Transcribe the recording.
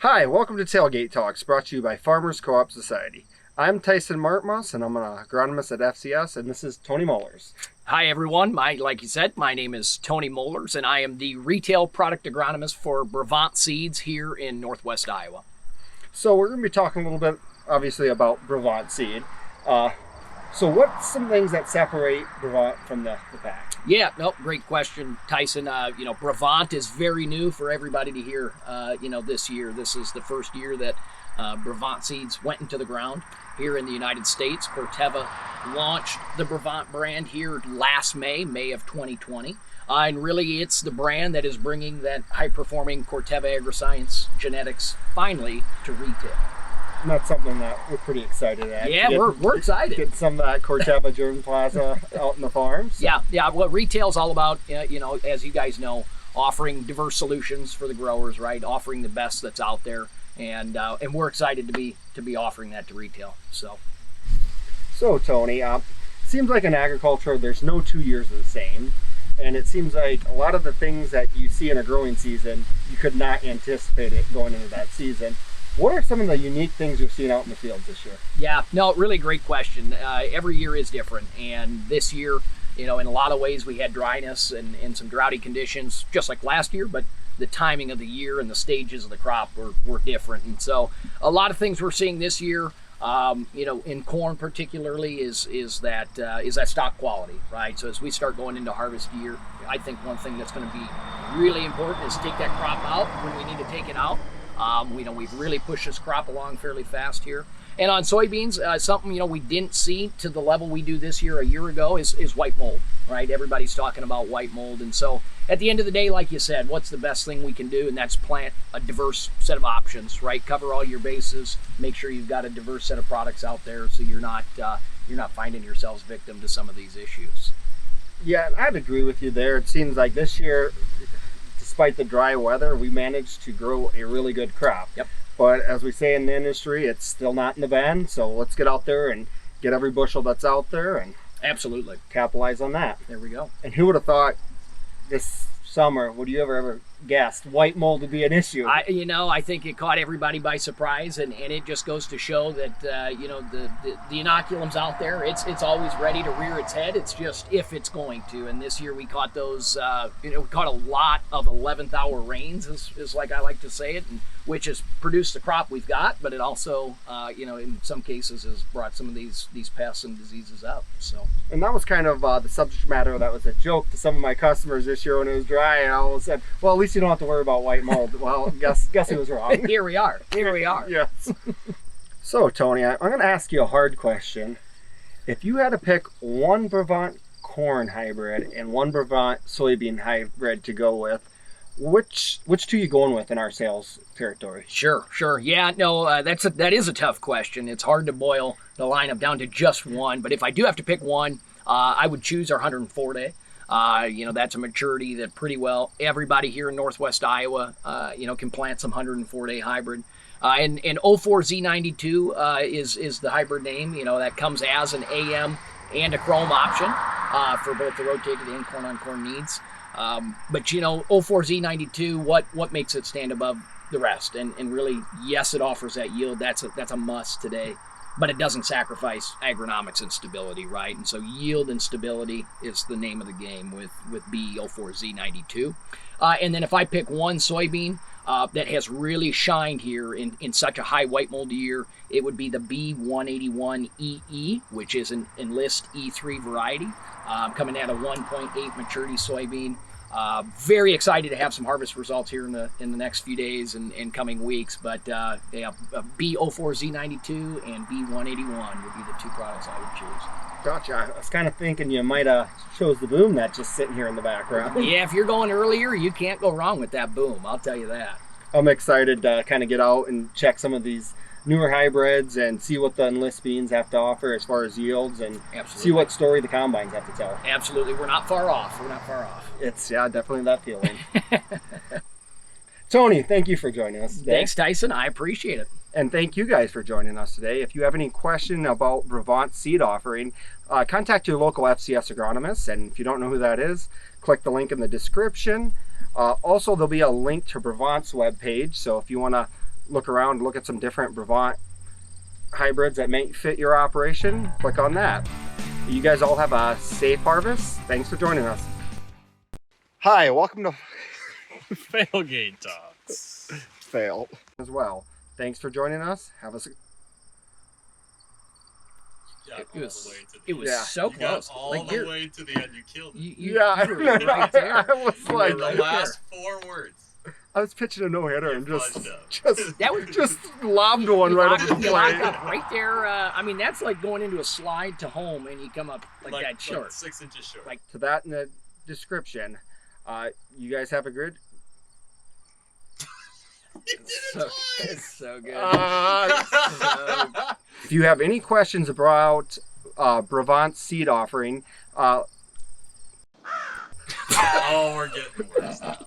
Hi, welcome to Tailgate Talks, brought to you by Farmers Co-op Society. I'm Tyson Martinmaas, and I'm an agronomist at FCS, and this is Tony Mollers. Hi, everyone. Like you said, my name is Tony Mollers, and I am the retail product agronomist for BREVANT Seeds here in Northwest Iowa. So we're going to be talking a little bit, obviously, about BREVANT Seed. So what's some things that separate BREVANT from the pack? Yeah, no, great question, Tyson. BREVANT is very new for everybody to hear, this year. This is the first year that BREVANT Seeds went into the ground here in the United States. Corteva launched the BREVANT brand here last May of 2020. And really, it's the brand that is bringing that high-performing Corteva AgriScience genetics finally to retail. And that's something that we're pretty excited at. Yeah, we're excited. Get some of that Corteva germplasm out in the farms. So. Yeah. What retail's all about, as you guys know, offering diverse solutions for the growers, right? Offering the best that's out there, and we're excited to be offering that to retail. So Tony, seems like in agriculture, there's no 2 years are the same. And it seems like a lot of the things that you see in a growing season, you could not anticipate it going into that season. What are some of the unique things you've seen out in the field this year? Yeah, no, really great question. Every year is different. And this year, in a lot of ways, we had dryness and some droughty conditions, just like last year, but the timing of the year and the stages of the crop were different. And so a lot of things we're seeing this year, in corn particularly, is that stock quality, right? So as we start going into harvest year, I think one thing that's going to be really important is take that crop out when we need to take it out. We've really pushed this crop along fairly fast here. And on soybeans, something, we didn't see to the level we do this year a year ago is white mold, right? Everybody's talking about white mold. And so at the end of the day, like you said, what's the best thing we can do? And that's plant a diverse set of options, right? Cover all your bases, make sure you've got a diverse set of products out there so you're not finding yourselves victim to some of these issues. Yeah, I'd agree with you there. It seems like this year, despite the dry weather, we managed to grow a really good crop. Yep. But as we say in the industry, it's still not in the van. So let's get out there and get every bushel that's out there and absolutely capitalize on that. There we go. And who would have thought this summer, would you ever guessed white mold would be an issue? I think it caught everybody by surprise, and it just goes to show that the inoculum's out there. It's always ready to rear its head. It's just if it's going to. And this year we caught those. We caught a lot of 11th hour rains, is like I like to say it, and which has produced the crop we've got. But it also, in some cases, has brought some of these pests and diseases up. So. And that was kind of the subject matter that was a joke to some of my customers this year when it was dry, and I all said, well, at least you don't have to worry about white mold. Well, guess who was wrong. Here we are. Yes. So, Tony, I'm going to ask you a hard question. If you had to pick one BREVANT corn hybrid and one BREVANT soybean hybrid to go with, which two are you going with in our sales territory? Sure. Yeah, no, that is a tough question. It's hard to boil the lineup down to just one. But if I do have to pick one, I would choose our 104-day. That's a maturity that pretty well everybody here in Northwest Iowa, can plant some 104-day hybrid. And 04Z92 is the hybrid name. That comes as an AM and a chrome option for both the rotated and corn-on-corn needs. But 04Z92, what makes it stand above the rest? And really, yes, it offers that yield. That's a must today. But it doesn't sacrifice agronomics and stability, right? And so yield and stability is the name of the game with B04Z92. And then if I pick one soybean that has really shined here in such a high white mold year, it would be the B181EE, which is an Enlist E3 variety, coming at a 1.8 maturity soybean. Very excited to have some harvest results here in the next few days and coming weeks. But B04Z92 and B181 would be the two products I would choose. Gotcha. I was kind of thinking you might have chose the boom that's just sitting here in the background. Yeah, if you're going earlier, you can't go wrong with that boom. I'll tell you that. I'm excited to kind of get out and check some of these newer hybrids and see what the Enlist beans have to offer as far as yields and see what story the combines have to tell. Absolutely. We're not far off. It's, definitely that feeling. Tony, thank you for joining us today. Thanks, Tyson. I appreciate it. And thank you guys for joining us today. If you have any question about BREVANT seed offering, contact your local FCS agronomist. And if you don't know who that is, click the link in the description. Also, there'll be a link to BREVANT's webpage. So if you want to look around, look at some different BREVANT hybrids that may fit your operation, click on that. You guys all have a safe harvest. Thanks for joining us. Hi, welcome to Tailgate Talks. Fail as well. Thanks for joining us. Have a It was so You close. got all Like, the way to the end. You killed it. you were right there. I was You like, were the last 4 words. I was pitching a no-hitter and You just fudged up. That was just lobbed one right up the you locked plate. up right there. I mean, that's like going into a slide to home and you come up like that short. Like 6 inches short. Like, To that in the description. You guys have a grid? it's so good. If you have any questions about BREVANT seed offering, Oh, we're getting worse now.